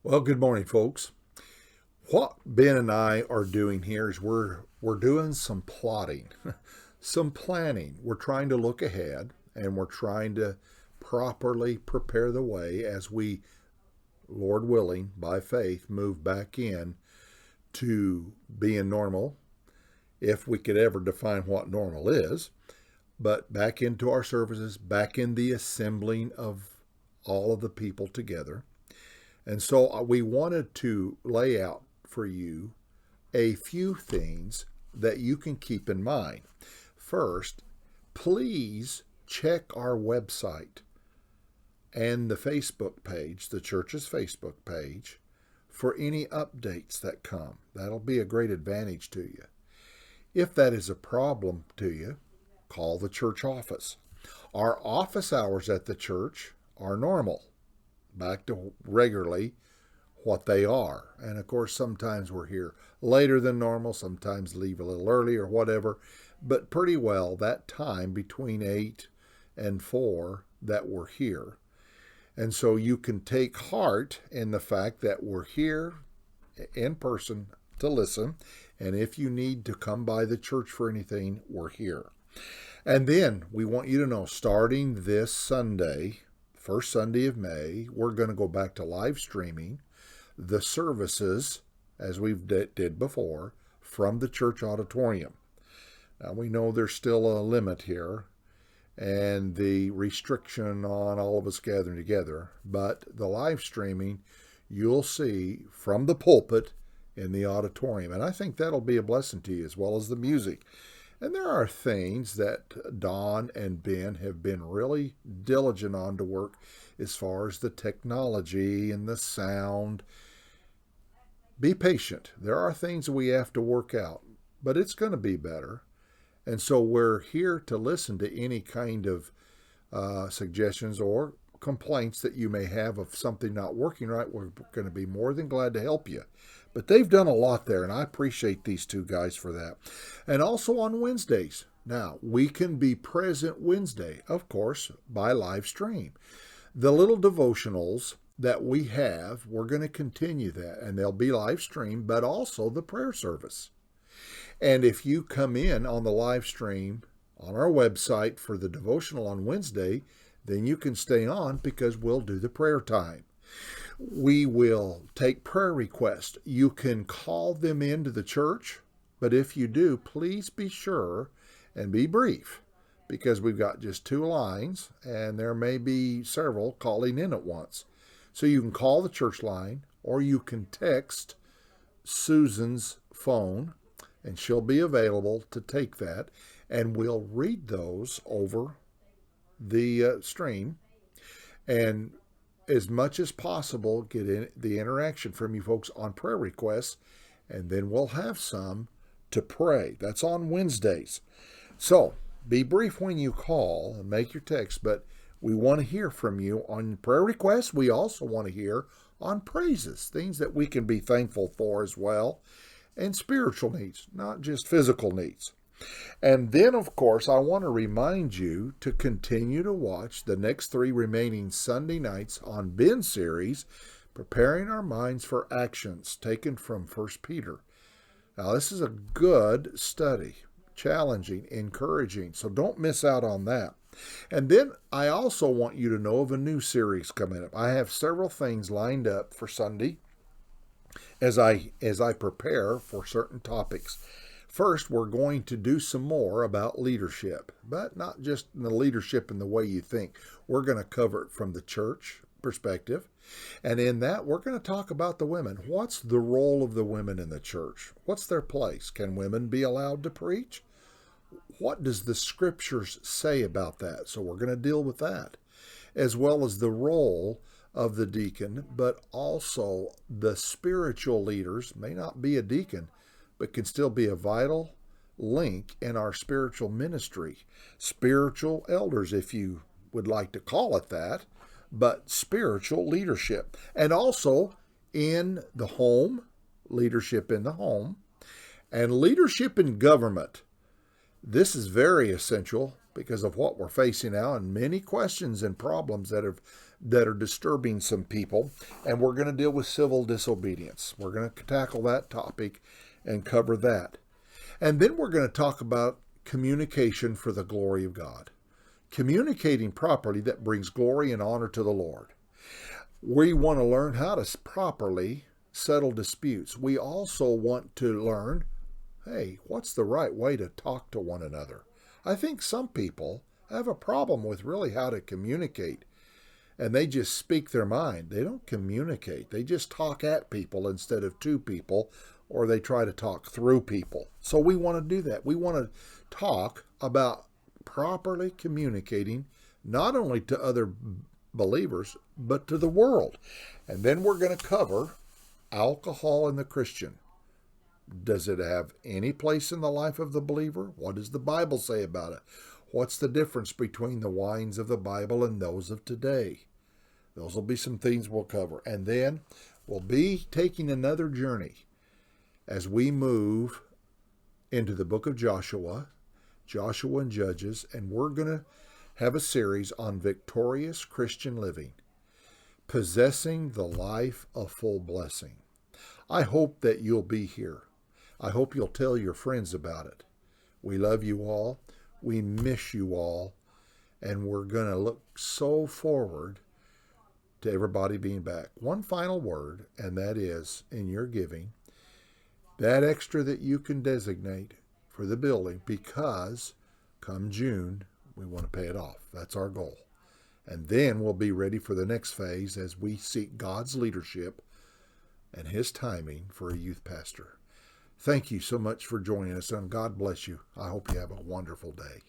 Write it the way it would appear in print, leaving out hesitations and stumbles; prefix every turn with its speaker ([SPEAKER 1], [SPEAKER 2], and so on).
[SPEAKER 1] Well, good morning, folks. What Ben and I are doing here is we're doing some plotting, some planning. We're trying to look ahead and we're trying to properly prepare the way as we, Lord willing, by faith, move back in to being normal, if we could ever define what normal is, but back into our services, back in the assembling of all of the people together. And so we wanted to lay out for you a few things that you can keep in mind. First, please check our website and the Facebook page, the church's Facebook page, for any updates that come. That'll be a great advantage to you. If that is a problem to you, call the church office. Our office hours at the church are normal, back to regularly what they are. And of course, sometimes we're here later than normal, sometimes leave a little early or whatever, but pretty well that time between 8 and 4 that we're here. And so you can take heart in the fact that we're here in person to listen. And if you need to come by the church for anything, we're here. And then we want you to know, starting this Sunday, first Sunday of May, we're going to go back to live streaming the services, as we've did before, from the church auditorium. Now, we know there's still a limit here and the restriction on all of us gathering together, but the live streaming you'll see from the pulpit in the auditorium. And I think that'll be a blessing to you, as well as the music. And there are things that Don and Ben have been really diligent on to work as far as the technology and the sound. Be patient. There are things we have to work out, but it's going to be better. And so we're here to listen to any kind of suggestions or complaints that you may have of something not working right. We're going to be more than glad to help you. But they've done a lot there, and I appreciate these two guys for that. And also on Wednesdays. Now, we can be present Wednesday, of course, by live stream. The little devotionals that we have, we're going to continue that, and they'll be live streamed, but also the prayer service. And if you come in on the live stream on our website for the devotional on Wednesday, then you can stay on because we'll do the prayer time. We will take prayer requests. You can call them into the church, but if you do, please be sure and be brief, because we've got just 2 lines and there may be several calling in at once. So you can call the church line or you can text Susan's phone and she'll be available to take that, and we'll read those over the stream, and as much as possible get in the interaction from you folks on prayer requests, and then we'll have some to pray. That's on Wednesdays. So be brief when you call and make your text, but we want to hear from you on prayer requests. We also want to hear on praises, things that we can be thankful for as well, and spiritual needs, not just physical needs. And then, of course, I want to remind you to continue to watch the next 3 remaining Sunday nights on Ben's series, Preparing Our Minds for Actions, taken from 1 Peter. Now, this is a good study, challenging, encouraging, so don't miss out on that. And then I also want you to know of a new series coming up. I have several things lined up for Sunday as I prepare for certain topics. First, we're going to do some more about leadership, but not just the leadership in the way you think. We're going to cover it from the church perspective. And in that, we're going to talk about the women. What's the role of the women in the church? What's their place? Can women be allowed to preach? What does the scriptures say about that? So we're going to deal with that, as well as the role of the deacon, but also the spiritual leaders. May not be a deacon, but can still be a vital link in our spiritual ministry. Spiritual elders, if you would like to call it that, but spiritual leadership. And also in the home, leadership in the home, and leadership in government. This is very essential because of what we're facing now and many questions and problems that are disturbing some people. And we're going to deal with civil disobedience. We're going to tackle that topic and cover that. And then we're going to talk about communication for the glory of God. Communicating properly that brings glory and honor to the Lord. We want to learn how to properly settle disputes. We also want to learn, hey, what's the right way to talk to one another? I think some people have a problem with really how to communicate, and they just speak their mind. They don't communicate. They just talk at people instead of to people, or they try to talk through people. So we want to do that. We want to talk about properly communicating not only to other believers, but to the world. And then we're going to cover alcohol in the Christian. Does it have any place in the life of the believer? What does the Bible say about it? What's the difference between the wines of the Bible and those of today? Those will be some things we'll cover. And then we'll be taking another journey as we move into the book of Joshua and Judges, and we're going to have a series on victorious Christian living, possessing the life of full blessing. I hope that you'll be here. I hope you'll tell your friends about it. We love you all. We miss you all. And we're going to look so forward to everybody being back. One final word, and that is, in your giving, that extra that you can designate for the building, because come June, we want to pay it off. That's our goal. And then we'll be ready for the next phase as we seek God's leadership and His timing for a youth pastor. Thank you so much for joining us, and God bless you. I hope you have a wonderful day.